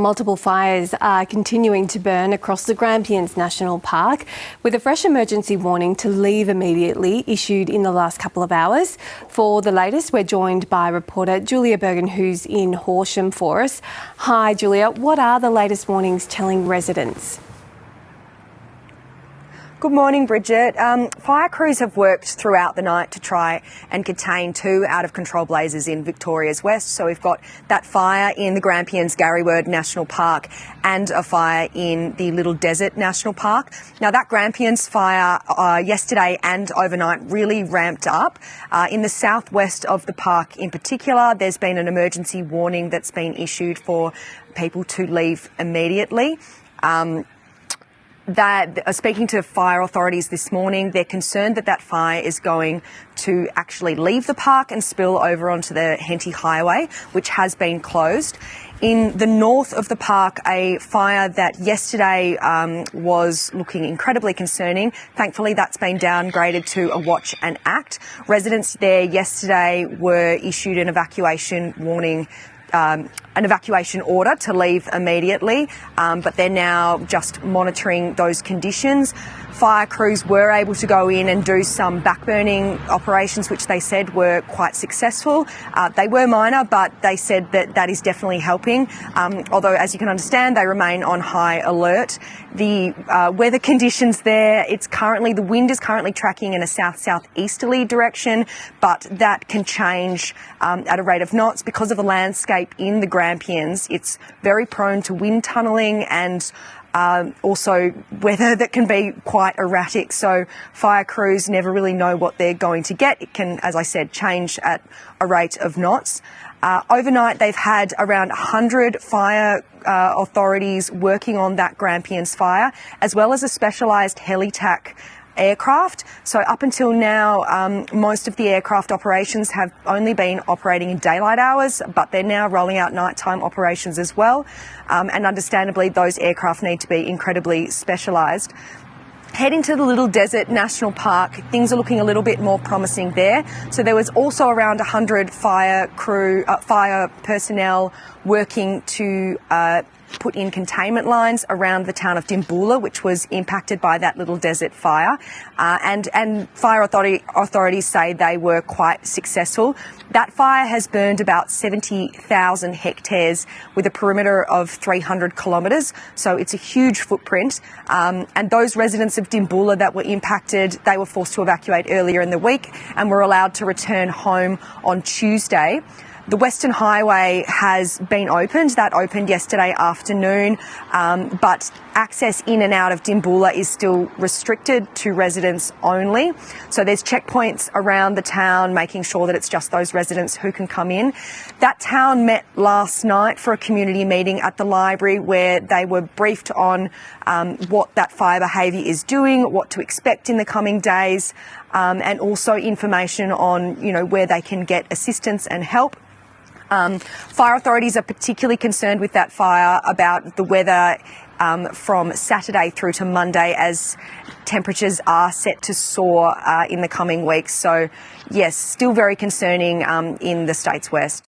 Multiple fires are continuing to burn across the Grampians National Park, with a fresh emergency warning to leave immediately issued in the last couple of hours. For the latest, we're joined by reporter Julia Bergen, who's in Horsham for us. Hi, Julia. What are the latest warnings telling residents? Good morning, Bridget. Fire crews have worked throughout the night to try and contain two out-of-control blazes in Victoria's west. So we've got that fire in the Grampians Garryword National Park and a fire in the Little Desert National Park. Now, that Grampians fire yesterday and overnight really ramped up. In the southwest of the park in particular, there's been an emergency warning that's been issued for people to leave immediately. Speaking to fire authorities this morning, they're concerned that that fire is going to actually leave the park and spill over onto the Henty Highway, which has been closed. In the north of the park, a fire that yesterday was looking incredibly concerning. Thankfully, that's been downgraded to a watch and act. Residents there yesterday were issued an evacuation warning, an evacuation order to leave immediately, but they're now just monitoring those conditions. Fire crews were able to go in and do some backburning operations, which they said were quite successful. They were minor, but they said that that is definitely helping. Although, as you can understand, they remain on high alert. The weather conditions there, the wind is currently tracking in a south-southeasterly direction, but that can change at a rate of knots because of the landscape in the Grampians. It's very prone to wind tunnelling and also weather that can be quite erratic, so fire crews never really know what they're going to get. It can, as I said, change at a rate of knots. Overnight, they've had around 100 fire authorities working on that Grampians fire, as well as a specialised helitack aircraft. So up until now, most of the aircraft operations have only been operating in daylight hours, but they're now rolling out nighttime operations as well. And understandably, those aircraft need to be incredibly specialised. Heading to the Little Desert National Park, things are looking a little bit more promising there. So there was also around 100 fire personnel working to put in containment lines around the town of Dimboola, which was impacted by that Little Desert fire. And fire authorities say they were quite successful. That fire has burned about 70,000 hectares with a perimeter of 300 kilometres, so it's a huge footprint. And those residents of Dimboola that were impacted, they were forced to evacuate earlier in the week and were allowed to return home on Tuesday. The Western Highway has been opened. That opened yesterday afternoon, but access in and out of Dimboola is still restricted to residents only. So there's checkpoints around the town, making sure that it's just those residents who can come in. That town met last night for a community meeting at the library where they were briefed on what that fire behaviour is doing, what to expect in the coming days, and also information on, where they can get assistance and help. Fire authorities are particularly concerned with that fire about the weather from Saturday through to Monday, as temperatures are set to soar in the coming weeks. So, yes, still very concerning in the state's west.